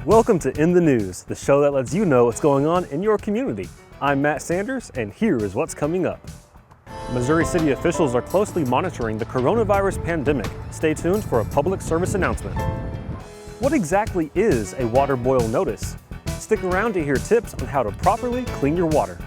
Welcome to In the News, the show that lets you know what's going on in your community. I'm Matt Sanders, and here is what's coming up. Missouri City officials are closely monitoring the coronavirus pandemic. Stay tuned for a public service announcement. What exactly is a water boil notice? Stick around to hear tips on how to properly clean your water.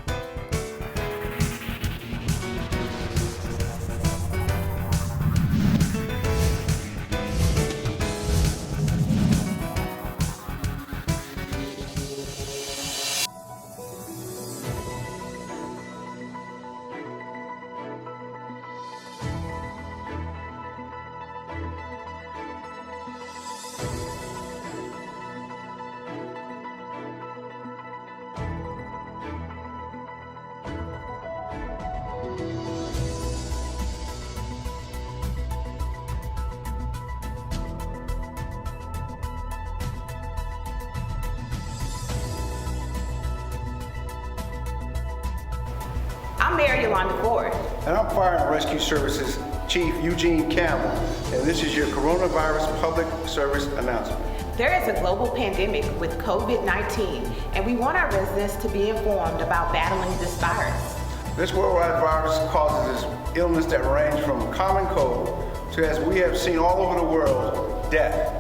I'm Mary Yolanda Ford. And I'm Fire and Rescue Services Chief Eugene Campbell, and this is your coronavirus public service announcement. There is a global pandemic with COVID-19, and we want our residents to be informed about battling this virus. This worldwide virus causes illness that range from a common cold to, as we have seen all over the world, death.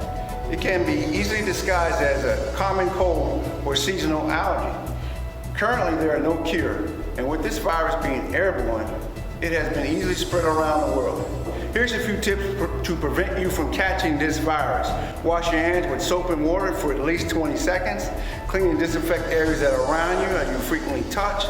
It can be easily disguised as a common cold or seasonal allergy. Currently, there are no cure, and with this virus being airborne, it has been easily spread around the world. Here's a few tips to prevent you from catching this virus. Wash your hands with soap and water for at least 20 seconds. Clean and disinfect areas that are around you that you frequently touch,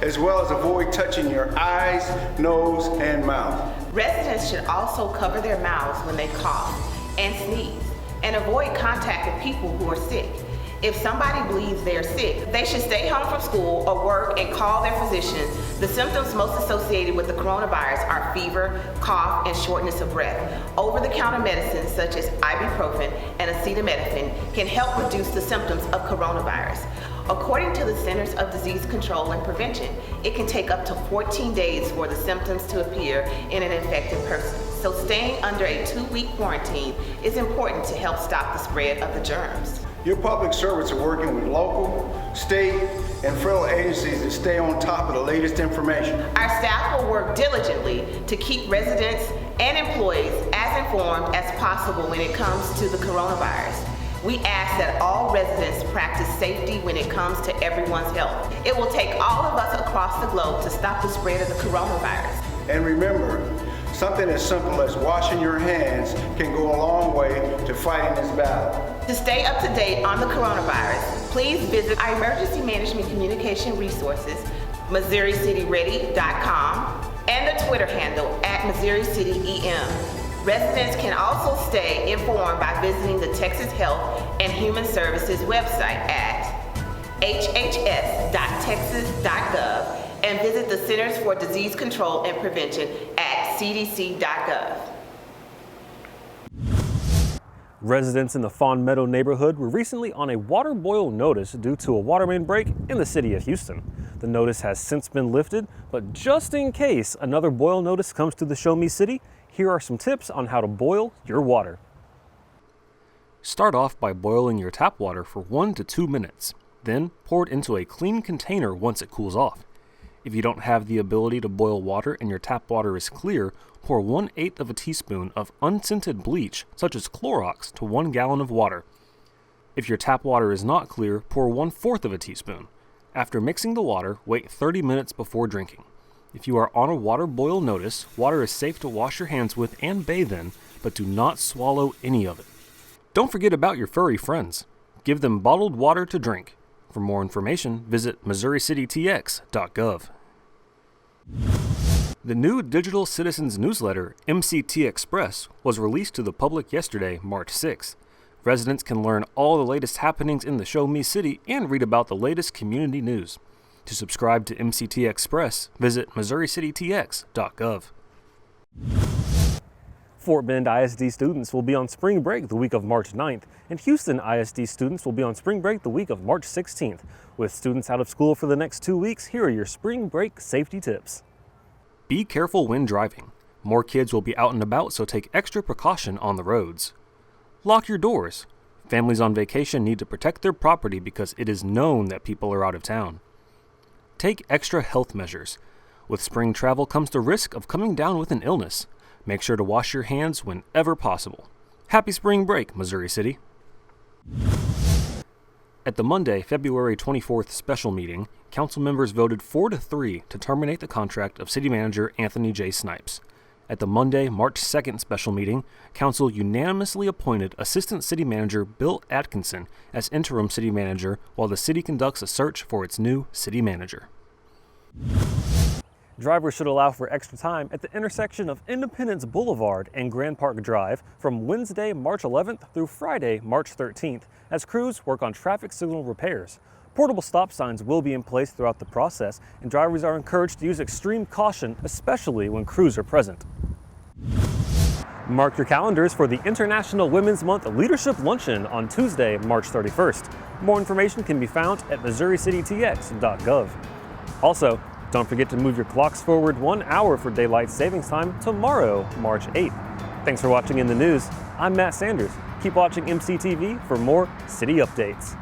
as well as avoid touching your eyes, nose, and mouth. Residents should also cover their mouths when they cough and sneeze, and avoid contact with people who are sick. If somebody believes they're sick, they should stay home from school or work and call their physician. The symptoms most associated with the coronavirus are fever, cough, and shortness of breath. Over-the-counter medicines such as ibuprofen and acetaminophen can help reduce the symptoms of coronavirus. According to the Centers of Disease Control and Prevention, it can take up to 14 days for the symptoms to appear in an infected person. So staying under a 2-week quarantine is important to help stop the spread of the germs. Your public servants are working with local, state, and federal agencies to stay on top of the latest information. Our staff will work diligently to keep residents and employees as informed as possible when it comes to the coronavirus. We ask that all residents practice safety when it comes to everyone's health. It will take all of us across the globe to stop the spread of the coronavirus. And remember, something as simple as washing your hands can go a long way to fighting this battle. To stay up to date on the coronavirus, please visit our emergency management communication resources, MissouriCityReady.com, and the Twitter handle @MissouriCityEM. Residents can also stay informed by visiting the Texas Health and Human Services website at hhs.texas.gov and visit the Centers for Disease Control and Prevention at cdc.gov. Residents in the Fawn Meadow neighborhood were recently on a water boil notice due to a water main break in the city of Houston. The notice has since been lifted, but just in case another boil notice comes to the Show Me City, here are some tips on how to boil your water. Start off by boiling your tap water for 1 to 2 minutes. Then pour it into a clean container once it cools off. If you don't have the ability to boil water and your tap water is clear, pour 1/8 of a teaspoon of unscented bleach, such as Clorox, to 1 gallon of water. If your tap water is not clear, pour 1/4 of a teaspoon. After mixing the water, wait 30 minutes before drinking. If you are on a water boil notice, water is safe to wash your hands with and bathe in, but do not swallow any of it. Don't forget about your furry friends. Give them bottled water to drink. For more information, visit MissouriCityTX.gov. The new Digital Citizens newsletter, MCT Express, was released to the public yesterday, March 6th. Residents can learn all the latest happenings in the Show Me City and read about the latest community news. To subscribe to MCT Express, visit MissouriCityTX.gov. Fort Bend ISD students will be on spring break the week of March 9th, and Houston ISD students will be on spring break the week of March 16th. With students out of school for the next 2 weeks, here are your spring break safety tips. Be careful when driving. More kids will be out and about, so take extra precaution on the roads. Lock your doors. Families on vacation need to protect their property because it is known that people are out of town. Take extra health measures. With spring travel comes the risk of coming down with an illness. Make sure to wash your hands whenever possible. Happy spring break, Missouri City. At the Monday, February 24th special meeting, council members voted 4-3 to terminate the contract of City Manager Anthony J. Snipes. At the Monday, March 2nd special meeting, council unanimously appointed Assistant City Manager Bill Atkinson as interim city manager while the city conducts a search for its new city manager. Drivers should allow for extra time at the intersection of Independence Boulevard and Grand Park Drive from Wednesday, March 11th through Friday, March 13th, as crews work on traffic signal repairs. Portable stop signs will be in place throughout the process, and drivers are encouraged to use extreme caution, especially when crews are present. Mark your calendars for the International Women's Month Leadership Luncheon on Tuesday, March 31st. More information can be found at MissouriCityTX.gov. Also, don't forget to move your clocks forward 1 hour for daylight savings time tomorrow, March 8th. Thanks for watching In the News. I'm Matt Sanders. Keep watching MCTV for more city updates.